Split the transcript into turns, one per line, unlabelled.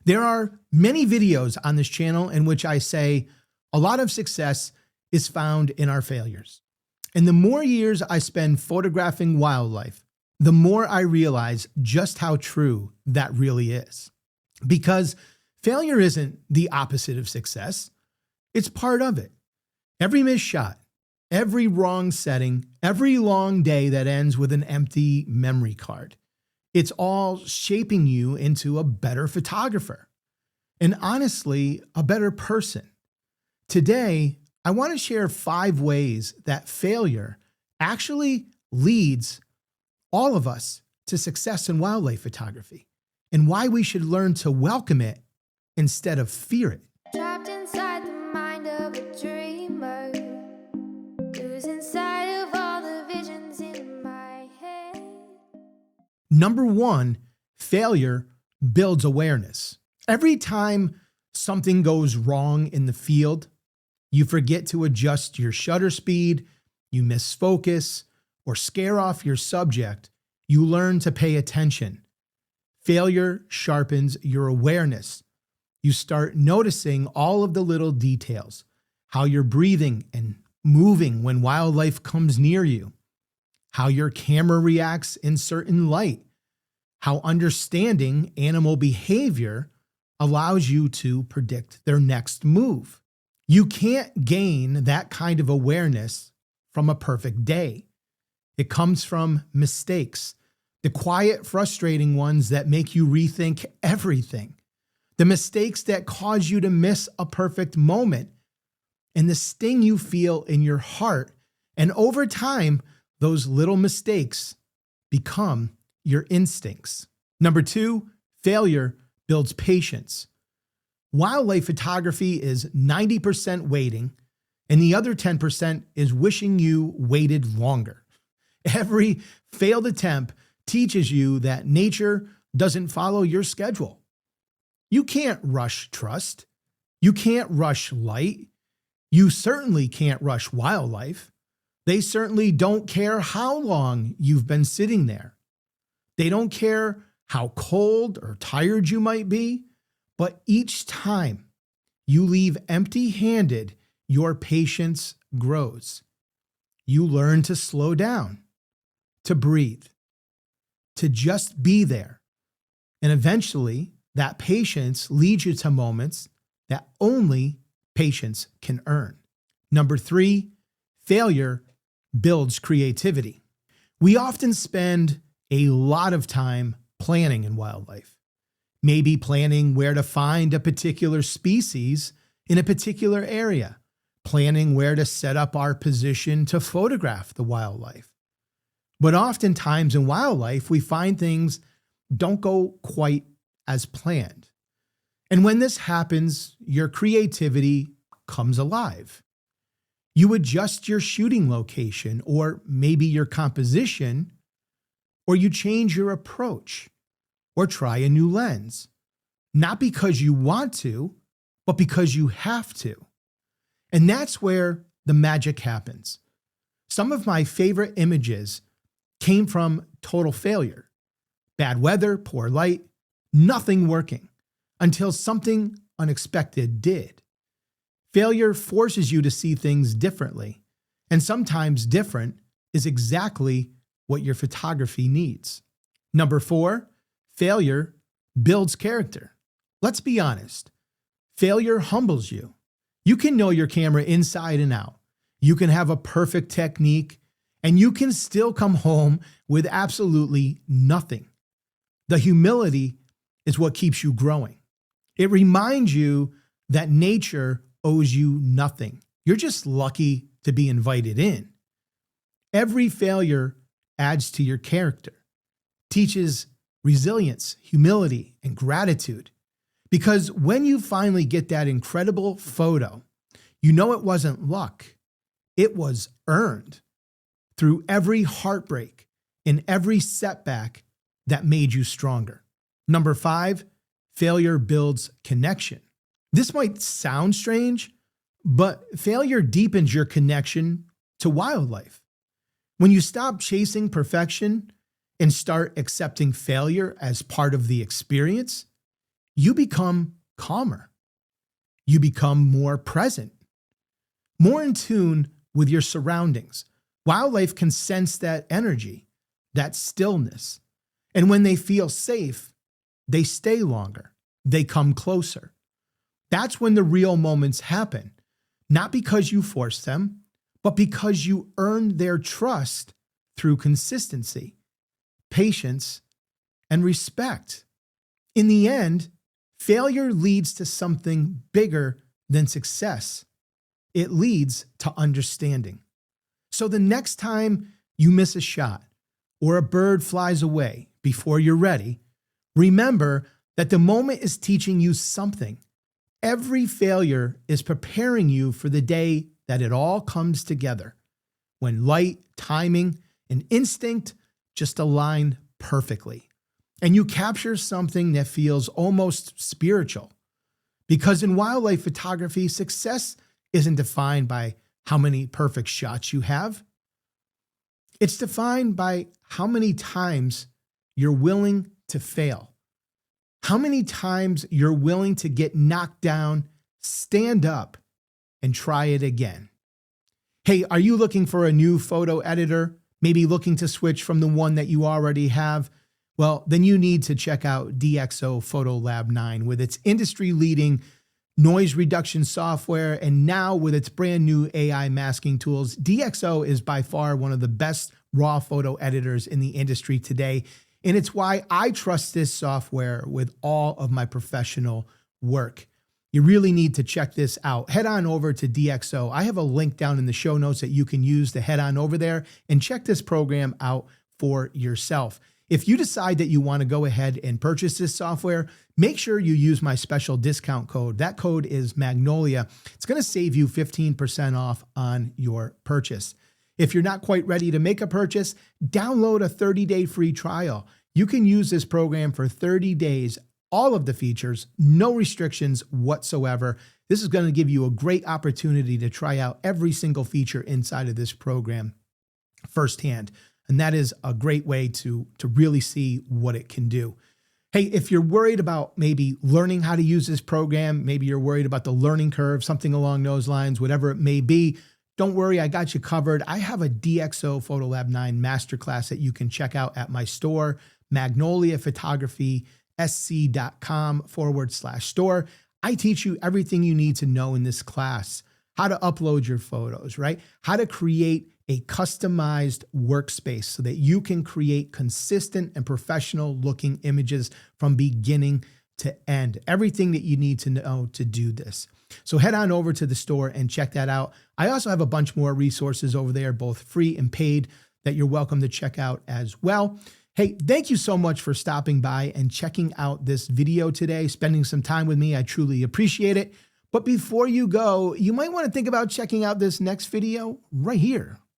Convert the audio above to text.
There are many videos on this channel in which I say a lot of success is found in our failures. And the more years I spend photographing wildlife, the more I realize just how true that really is. Because failure isn't the opposite of success, it's part of it. Every missed shot, every wrong setting, every long day that ends with an empty memory card, it's all shaping you into a better photographer and honestly, a better person. Today, I want to share 5 ways that failure actually leads all of us to success in wildlife photography and why we should learn to welcome it instead of fear it.
Trapped inside the mind of a dreamer, losing sight of all the visions in my head.
Number 1, failure builds awareness. Every time something goes wrong in the field, you forget to adjust your shutter speed, you miss focus, or scare off your subject, you learn to pay attention. Failure sharpens your awareness. You start noticing all of the little details, how you're breathing and moving when wildlife comes near you, how your camera reacts in certain light, how understanding animal behavior allows you to predict their next move. You can't gain that kind of awareness from a perfect day. It comes from mistakes, the quiet, frustrating ones that make you rethink everything, the mistakes that cause you to miss a perfect moment, and the sting you feel in your heart. And over time, those little mistakes become your instincts. Number 2, failure builds patience. Wildlife photography is 90% waiting, and the other 10% is wishing you waited longer. Every failed attempt teaches you that nature doesn't follow your schedule. You can't rush trust. You can't rush light. You certainly can't rush wildlife. They certainly don't care how long you've been sitting there. They don't care how cold or tired you might be. But each time you leave empty-handed, your patience grows. You learn to slow down, to breathe, to just be there. And eventually, that patience leads you to moments that only patience can earn. Number 3, failure builds creativity. We often spend a lot of time planning in wildlife. Maybe planning where to find a particular species in a particular area, planning where to set up our position to photograph the wildlife. But oftentimes in wildlife, we find things don't go quite as planned. And when this happens, your creativity comes alive. You adjust your shooting location, or maybe your composition, or you change your approach, or try a new lens, not because you want to, but because you have to. And that's where the magic happens. Some of my favorite images came from total failure. Bad weather, poor light, nothing working, until something unexpected did. Failure forces you to see things differently, and sometimes different is exactly what your photography needs. Number 4, failure builds character. Let's be honest. Failure humbles you. You can know your camera inside and out. You can have a perfect technique, and you can still come home with absolutely nothing. The humility is what keeps you growing. It reminds you that nature owes you nothing. You're just lucky to be invited in. Every failure adds to your character, teaches resilience, humility, and gratitude. Because when you finally get that incredible photo, you know it wasn't luck. It was earned through every heartbreak and every setback that made you stronger. Number 5, failure builds connection. This might sound strange, but failure deepens your connection to wildlife. When you stop chasing perfection and start accepting failure as part of the experience, you become calmer. You become more present, more in tune with your surroundings. Wildlife can sense that energy, that stillness. And when they feel safe, they stay longer. They come closer. That's when the real moments happen, not because you force them, but because you earned their trust through consistency, patience, and respect. In the end, failure leads to something bigger than success. It leads to understanding. So the next time you miss a shot or a bird flies away before you're ready, remember that the moment is teaching you something. Every failure is preparing you for the day that it all comes together, when light, timing, and instinct just align perfectly. And you capture something that feels almost spiritual. Because in wildlife photography, success isn't defined by how many perfect shots you have. It's defined by how many times you're willing to fail. How many times you're willing to get knocked down, stand up, and try it again. Hey, are you looking for a new photo editor? Maybe looking to switch from the one that you already have? Well, then you need to check out DxO Photolab 9 with its industry-leading noise reduction software, and now with its brand new AI masking tools. DxO is by far one of the best raw photo editors in the industry today, and it's why I trust this software with all of my professional work. You really need to check this out. Head on over to DxO. I have a link down in the show notes that you can use to head on over there and check this program out for yourself. If you decide that you want to go ahead and purchase this software, make sure you use my special discount code. That code is Magnolia. It's going to save you 15% off on your purchase. If you're not quite ready to make a purchase, download a 30-day free trial. You can use this program for 30 days, all of the features, no restrictions whatsoever. This is going to give you a great opportunity to try out every single feature inside of this program firsthand. And that is a great way to really see what it can do. Hey, if you're worried about maybe learning how to use this program, maybe you're worried about the learning curve, something along those lines, whatever it may be, don't worry, I got you covered. I have a DxO Photolab 9 Masterclass that you can check out at my store, magnoliaphotographysc.com/store. I teach you everything you need to know in this class. How to upload your photos, right? How to create a customized workspace so that you can create consistent and professional looking images from beginning to end. Everything that you need to know to do this. So head on over to the store and check that out. I also have a bunch more resources over there, both free and paid, that you're welcome to check out as well. Hey, thank you so much for stopping by and checking out this video today, spending some time with me. I truly appreciate it. But before you go, you might want to think about checking out this next video right here.